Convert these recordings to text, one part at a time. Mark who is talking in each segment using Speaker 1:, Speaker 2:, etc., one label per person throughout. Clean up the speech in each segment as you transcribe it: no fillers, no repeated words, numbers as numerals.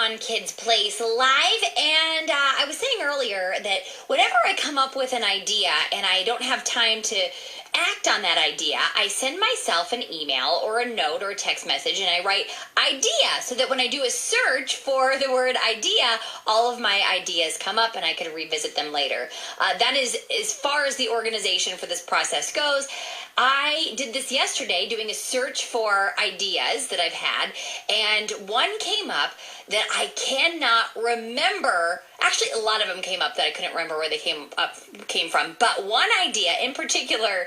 Speaker 1: on Kids Place Live, and I was saying earlier that whenever I come up with an idea and I don't have time to act on that idea, I send myself an email or a note or a text message, and I write idea, so that when I do a search for the word idea, all of my ideas come up and I can revisit them later. That is as far as the organization for this process goes. I did this yesterday, doing a search for ideas that I've had, and one came up that I cannot remember. Actually, a lot of them came up that I couldn't remember where they came from. But one idea in particular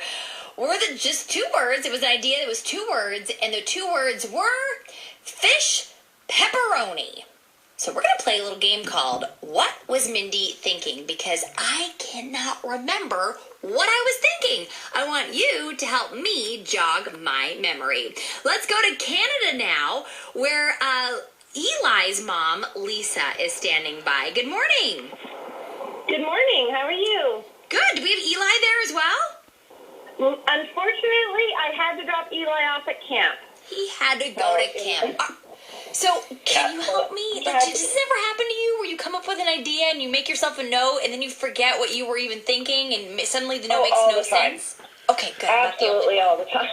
Speaker 1: were just two words. It was an idea that was two words, and the two words were fish pepperoni. So we're going to play a little game called What Was Mindy Thinking? Because I cannot remember what I was thinking. I want you to help me jog my memory. Let's go to Canada now, where Eli's mom, Lisa, is standing by. Good morning.
Speaker 2: Good morning. How are you?
Speaker 1: Good. Do we have Eli there as well?
Speaker 2: Unfortunately, I had to drop Eli off at camp.
Speaker 1: He had to go to camp. So, can you help me? Does this ever happen to you where you come up with an idea and you make yourself a note and then you forget what you were even thinking and suddenly the note makes no sense? Okay, good.
Speaker 2: Absolutely all the time.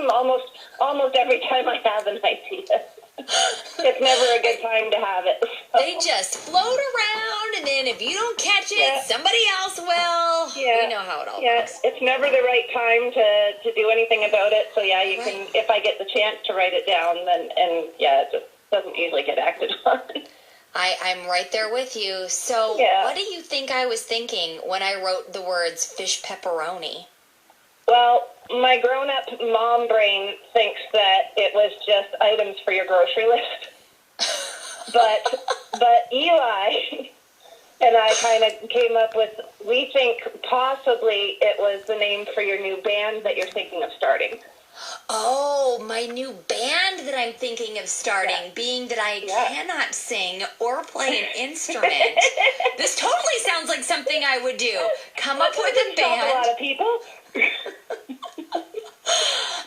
Speaker 2: almost every time I have an idea. It's never a good time to have it. So.
Speaker 1: They just float around, and then if you don't catch it, somebody else will.
Speaker 2: Yeah.
Speaker 1: We know how it all
Speaker 2: works. It's never the right time to do anything about it. So, you can, if I get the chance to write it down, then, it just doesn't usually get acted on.
Speaker 1: I'm right there with you. So, what do you think I was thinking when I wrote the words fish pepperoni?
Speaker 2: Well, my grown-up mom brain thinks that it was just items for your grocery list. but Eli and I kind of came up with, we think possibly it was the name for your new band that you're thinking of starting.
Speaker 1: Oh, my new band that I'm thinking of starting, being that I cannot sing or play an instrument. This totally sounds like something I would do. Come up with a band.
Speaker 2: A lot of people.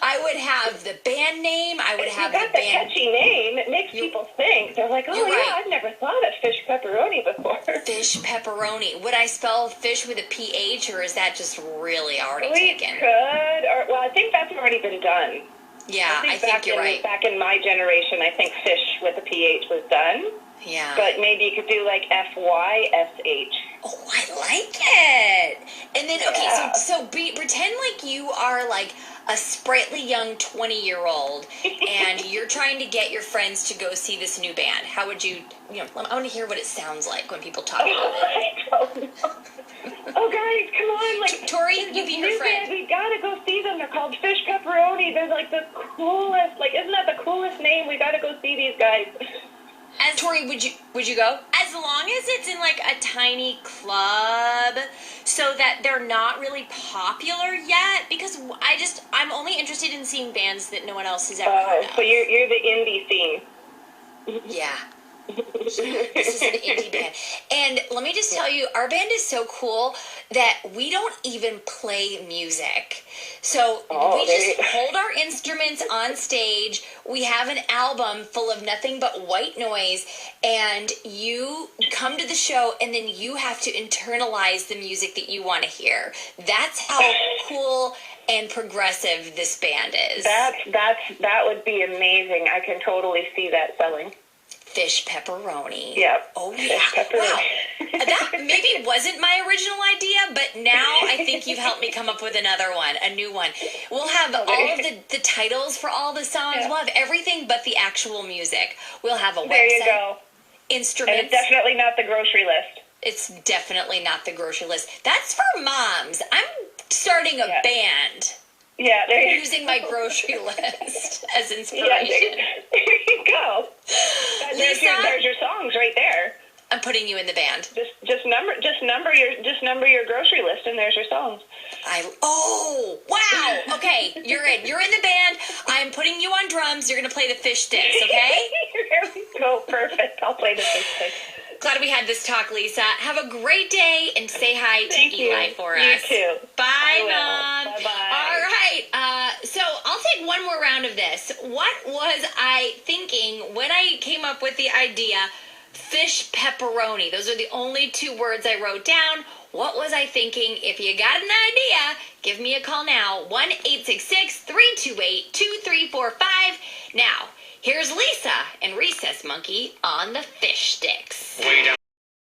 Speaker 1: I would have the band name. I would have
Speaker 2: the catchy name. It makes people think. They're like, I've never thought of fish pepperoni before.
Speaker 1: Fish pepperoni. Would I spell fish with a PH, or is that just really already taken?
Speaker 2: We could. I think that's already been done.
Speaker 1: Yeah, I think you're right.
Speaker 2: Back in my generation, I think fish with a PH was done.
Speaker 1: Yeah.
Speaker 2: But maybe you could do like FYSH.
Speaker 1: Oh, I like it. And then, so pretend like you are like a sprightly young 20-year-old and you're trying to get your friends to go see this new band. How would you, I want to hear what it sounds like when people talk about it.
Speaker 2: I don't know. Oh, guys, come on. Like,
Speaker 1: Tori, you be her friend.
Speaker 2: Band, we got to go see them. They're called Fish Pepperoni. They're like the coolest. Like, isn't that the coolest name? We got to go see these guys.
Speaker 1: Tori, would you go? As long as it's in like a tiny club, so that they're not really popular yet. Because I'm only interested in seeing bands that no one else has ever heard of.
Speaker 2: So you're the indie scene.
Speaker 1: Yeah. This is an indie band. And let me just tell you, our band is so cool that we don't even play music. So we just hold our instruments on stage. We have an album full of nothing but white noise, and you come to the show and then you have to internalize the music that you want to hear. That's how cool and progressive this band is.
Speaker 2: That would be amazing. I can totally see that selling.
Speaker 1: Fish pepperoni.
Speaker 2: Yeah.
Speaker 1: Oh, yeah. Wow. That maybe wasn't my original idea, but now I think you've helped me come up with another one, a new one. We'll have all of the titles for all the songs. Yeah. We'll have everything but the actual music. We'll have a website. There you go. Instruments.
Speaker 2: And it's definitely not the grocery list.
Speaker 1: It's definitely not the grocery list. That's for moms. I'm starting a band.
Speaker 2: Yeah,
Speaker 1: I'm using my grocery list as inspiration.
Speaker 2: Yeah, there you go. There's your songs right there.
Speaker 1: I'm putting you in the band.
Speaker 2: Just number your grocery list, and there's your songs.
Speaker 1: Wow. Okay, you're in. You're in the band. I'm putting you on drums. You're gonna play the fish sticks. Okay.
Speaker 2: There we go. Perfect. I'll play the fish sticks.
Speaker 1: Glad we had this talk, Lisa. Have a great day, and say hi to Eli for us.
Speaker 2: You too.
Speaker 1: Bye, Mom.
Speaker 2: Bye-bye.
Speaker 1: All right. So I'll take one more round of this. What was I thinking when I came up with the idea, fish pepperoni. Those are the only 2 words I wrote down. What was I thinking? If you got an idea, give me a call now. 1-866-328-2345. Now, here's Lisa and Recess Monkey on the fish sticks.
Speaker 3: Way down.